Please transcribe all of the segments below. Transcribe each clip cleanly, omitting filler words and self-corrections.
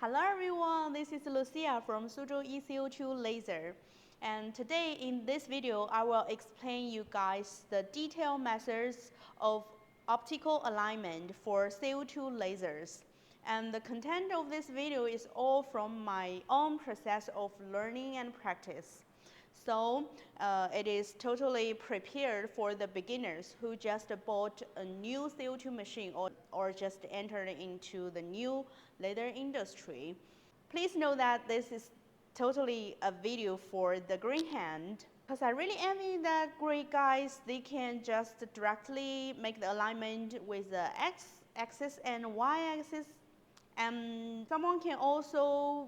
Hello everyone, this is Lucia from laser-ECO2 laser. And today in this video, I will explain you guys the detailed methods of optical alignment for CO2 lasers. And the content of this video is all from my own process of learning and practice. So it is totally prepared for the beginners who just bought a new CO2 machine or just entered into the new laser industry. Please know that this is totally a video for the green hand, because I really envy that great guys, they can just directly make the alignment with the x-axis and y-axis, and someone can also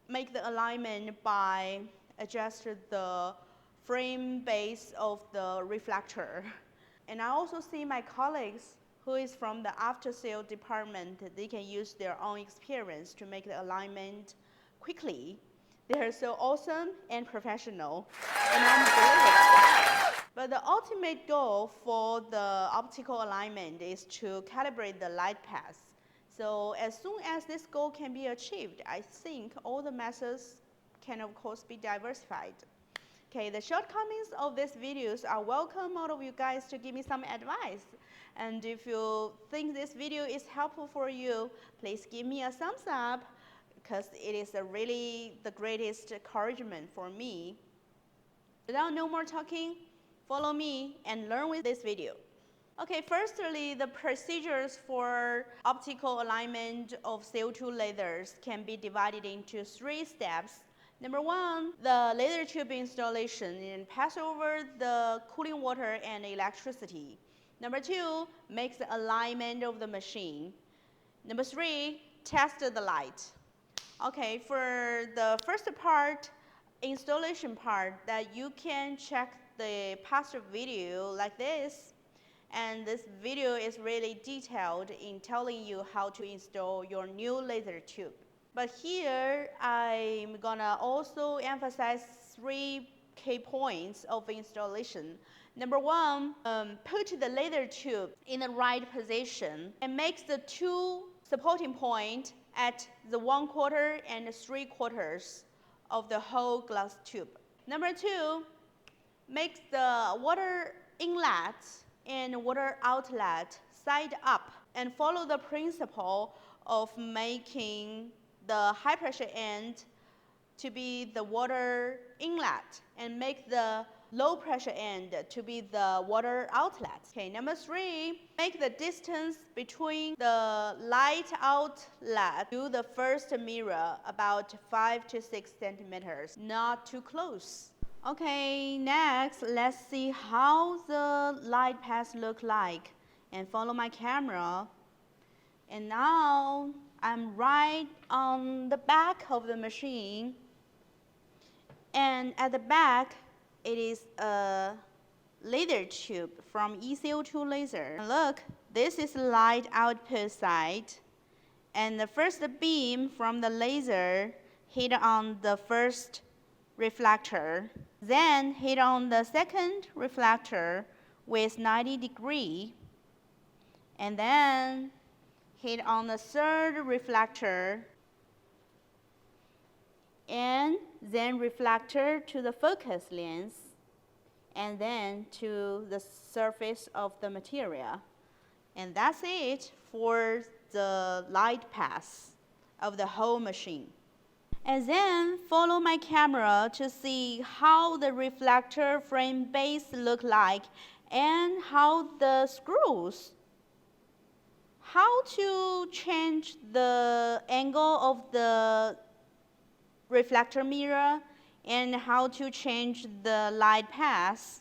make the alignment by adjust the frame base of the reflector. And I also see my colleagues who is from the after sale department, they can use their own experience to make the alignment quickly. They are so awesome and professional, and I'm delighted. But the ultimate goal for the optical alignment is to calibrate the light path. So as soon as this goal can be achieved, I think all the methods can of course be diversified. Okay, the shortcomings of these videos are welcome all of you guys to give me some advice. And if you think this video is helpful for you, please give me a thumbs up, because it is really the greatest encouragement for me. Without no more talking, follow me and learn with this video. Okay, firstly, the procedures for optical alignment of CO2 lasers can be divided into 3 steps. Number 1, the laser tube installation and pass over the cooling water and electricity. Number 2, make the alignment of the machine. Number 3, test the light. Okay, for the first part, installation part, that you can check the past video like this. And this video is really detailed in telling you how to install your new laser tube. But here, I'm gonna also emphasize 3 key points of installation. Number 1, put the laser tube in the right position and make the 2 supporting points at the 1/4 and 3/4 of the whole glass tube. Number 2, make the water inlet and water outlet side up and follow the principle of making the high pressure end to be the water inlet and make the low pressure end to be the water outlet. Okay, number 3, make the distance between the light outlet to the first mirror about 5 to 6 centimeters, not too close. Okay, next, let's see how the light path look like, and follow my camera. And now I'm right on the back of the machine, and at the back it is a laser tube from ECO2 laser. And look, this is light output side, and the first beam from the laser hit on the first reflector, then hit on the second reflector with 90 degrees, and then hit on the third reflector, and then reflector to the focus lens, and then to the surface of the material. And that's it for the light path of the whole machine. And then follow my camera to see how the reflector frame base look like and how the screws, how to change the angle of the reflector mirror, and how to change the light path.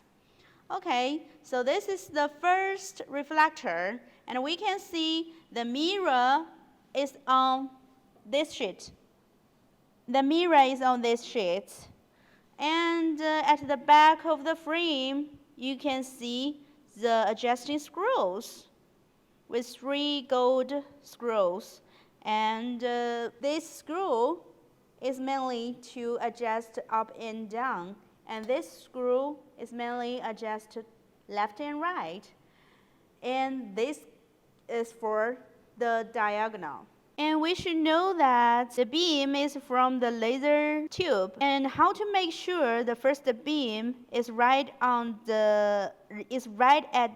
Okay, so this is the first reflector, and we can see the mirror is on this sheet. The mirror is on this sheet, and at the back of the frame, you can see the adjusting screws with 3 gold screws. And this screw is mainly to adjust up and down, and this screw is mainly adjusted left and right. And this is for the diagonal. And we should know that the beam is from the laser tube, and how to make sure the first beam is right at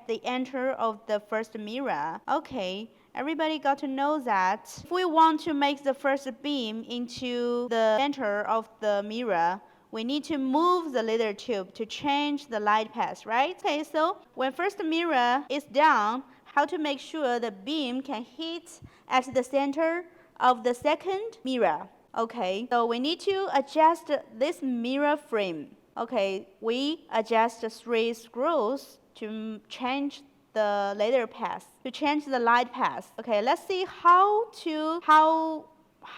the enter of the first mirror. Okay, everybody got to know that. If we want to make the first beam into the center of the mirror, we need to move the laser tube to change the light path, right? Okay, so when first mirror is down, how to make sure the beam can hit at the center of the second mirror. Okay, so we need to adjust this mirror frame. Okay, we adjust 3 screws to change the laser path, to change the light path. Okay, let's see how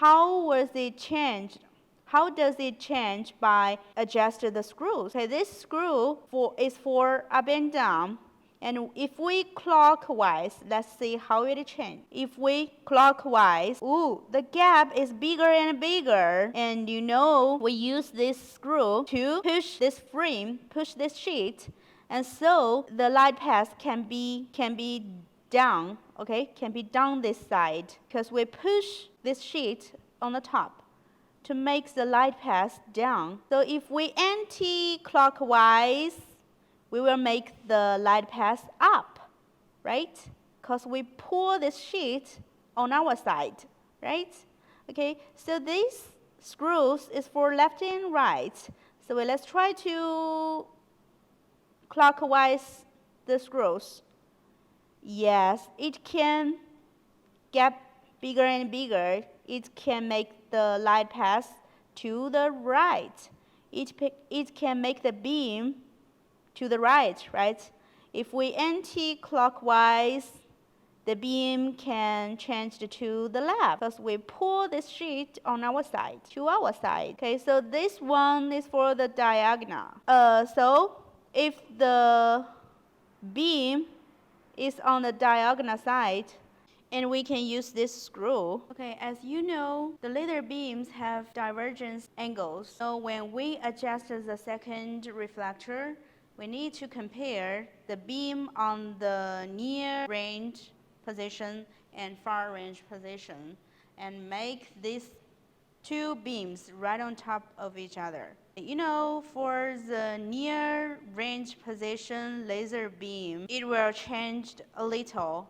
was it changed. How does it change by adjusting the screws? Okay, this screw is for up and down. And if we clockwise, let's see how it changes. If we clockwise, the gap is bigger and bigger. And you know, we use this screw to push this frame, push this sheet. And so the light path can be down, okay, can be down this side. Because we push this sheet on the top to make the light path down. So if we anti-clockwise, we will make the light path up, right? Because we pull this sheet on our side, right? Okay, so these screws is for left and right. So let's try to clockwise the screws. Yes, it can get bigger and bigger. It can make the light path to the right. It can make the beam to the right, right? If we anti-clockwise, the beam can change to the left because we pull this sheet on our side, to our side. Okay, so this one is for the diagonal. So if the beam is on the diagonal side, and we can use this screw. Okay, as you know, the laser beams have divergence angles. So when we adjust the second reflector, we need to compare the beam on the near range position and far range position and make these 2 beams right on top of each other. You know, for the near range position laser beam, it will change a little,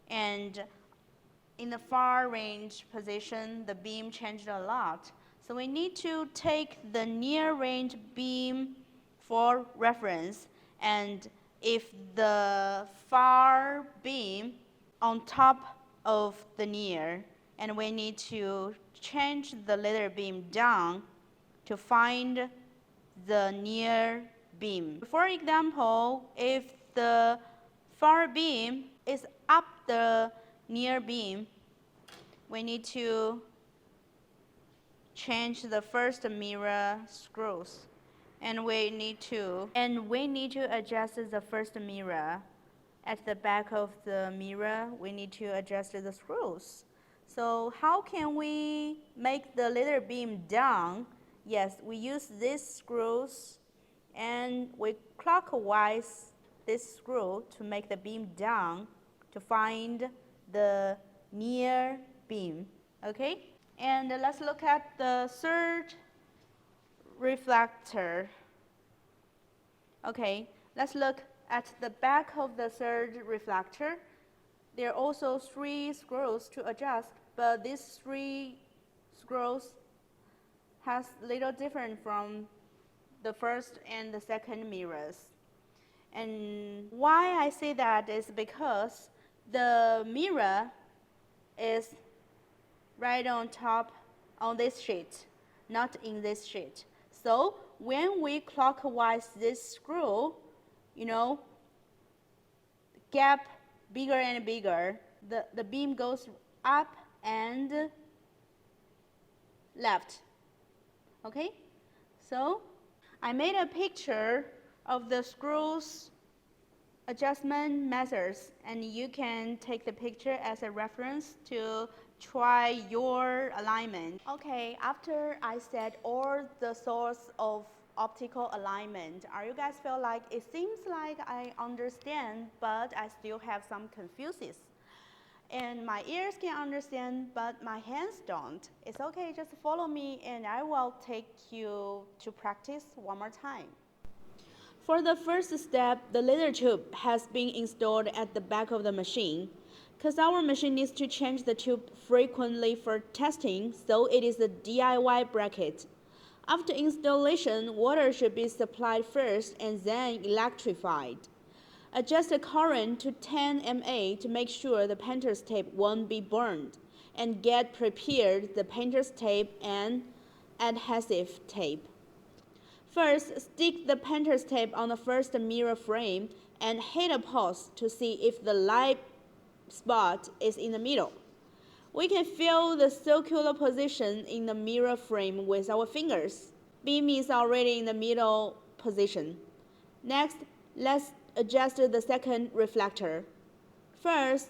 and in the far range position, the beam changed a lot. So we need to take the near range beam for reference, and if the far beam on top of the near, and we need to change the laser beam down to find the near beam. For example, if the far beam is up the near beam, we need to change the first mirror screws, and we need to adjust the first mirror. At the back of the mirror, we need to adjust the screws. So how can we make the laser beam down? Yes, we use these screws, and we clockwise this screw to make the beam down to find the near beam. Okay, and let's look at the third reflector. Okay, let's look at the back of the third reflector. There are also 3 screws to adjust, but these 3 screws has little different from the first and the second mirrors. And why I say that is because the mirror is right on top on this sheet, not in this sheet. So when we clockwise this screw, you know, gap bigger and bigger, the beam goes up and left. Okay, so I made a picture of the screws adjustment methods, and you can take the picture as a reference to try your alignment. Okay, after I said all the source of optical alignment, are you guys feel like it seems like I understand, but I still have some confuses? And my ears can understand, but my hands don't. It's okay, just follow me and I will take you to practice one more time. For the first step, the laser tube has been installed at the back of the machine. Because our machine needs to change the tube frequently for testing, so it is a DIY bracket. After installation, water should be supplied first and then electrified. Adjust the current to 10 mA to make sure the painter's tape won't be burned, and get prepared the painter's tape and adhesive tape. First, stick the painter's tape on the first mirror frame and hit a pause to see if the light spot is in the middle. We can feel the circular position in the mirror frame with our fingers. Beam is already in the middle position. Next, let's adjust the second reflector. First,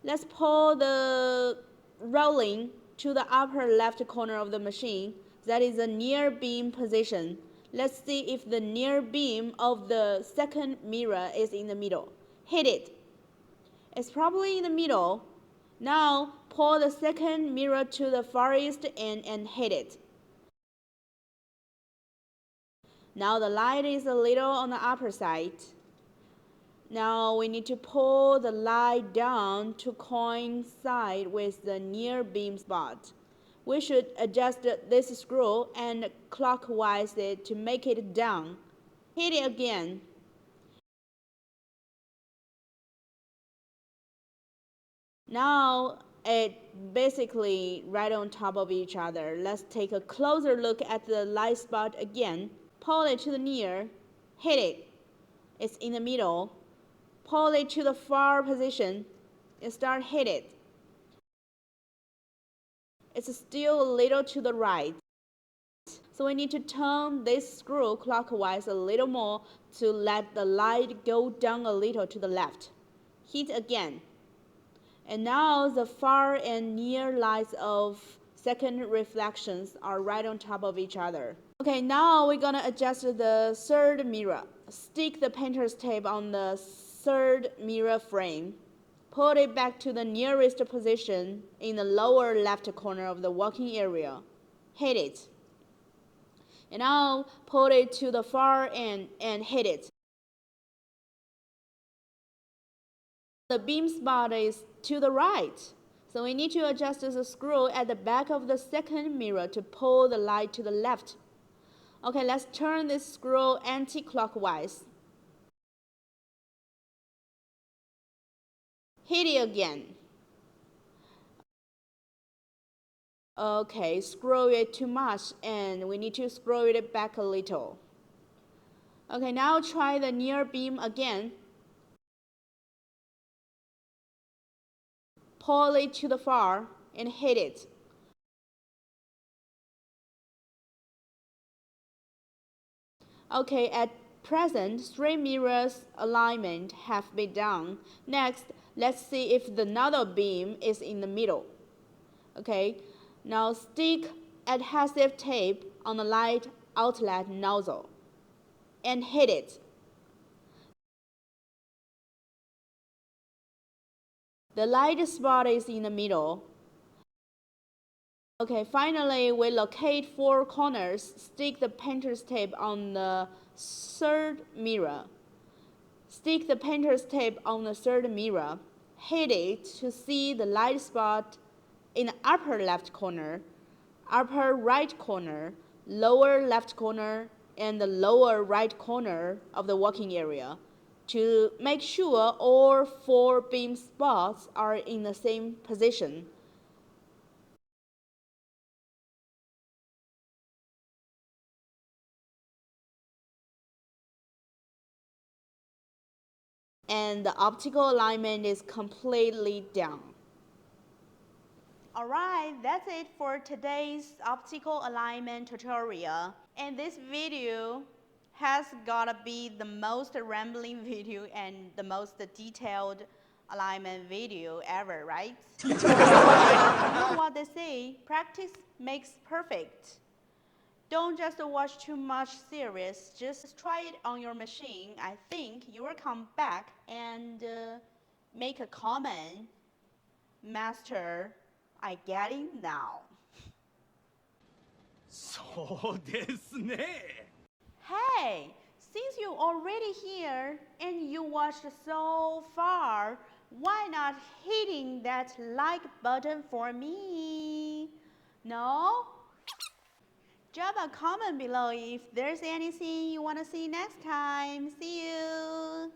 let's pull the rolling to the upper left corner of the machine. That is the near beam position. Let's see if the near beam of the second mirror is in the middle. Hit it. It's probably in the middle. Now, pull the second mirror to the farthest end and hit it. Now the light is a little on the upper side. Now we need to pull the light down to coincide with the near beam spot. We should adjust this screw and clockwise it to make it down. Hit it again. Now it basically right on top of each other. Let's take a closer look at the light spot again. Pull it to the near. Hit it. It's in the middle. Pull it to the far position and start hit it. It's still a little to the right. So we need to turn this screw clockwise a little more to let the light go down a little to the left. Hit again. And now the far and near lights of second reflections are right on top of each other. Okay, now we're gonna adjust the third mirror. Stick the painter's tape on the third mirror frame. Put it back to the nearest position in the lower left corner of the working area. Hit it. And now put it to the far end and hit it. The beam spot is to the right, so we need to adjust the screw at the back of the second mirror to pull the light to the left. Okay, let's turn this screw anti-clockwise. Hit it again. Okay, screw it too much and we need to screw it back a little. Okay, now try the near beam again. Pull it to the far and hit it. Okay, at present, 3 mirrors alignment have been done. Next, let's see if the another beam is in the middle. Okay, now stick adhesive tape on the light outlet nozzle and hit it. The light spot is in the middle. Okay, finally we locate 4 corners. Stick the painter's tape on the third mirror. Stick the painter's tape on the third mirror. Hit it to see the light spot in the upper left corner, upper right corner, lower left corner, and the lower right corner of the working area to make sure all 4 beam spots are in the same position. And the optical alignment is completely down. Alright, that's it for today's optical alignment tutorial. And this video has gotta be the most rambling video and the most detailed alignment video ever, right? You know what they say, practice makes perfect. Don't just watch too much series, just try it on your machine. I think you will come back and make a comment Master, I get it now. そうですね。 Hey, since you're already here and you watched so far, why not hitting that like button for me? No? Drop a comment below if there's anything you want to see next time. See you!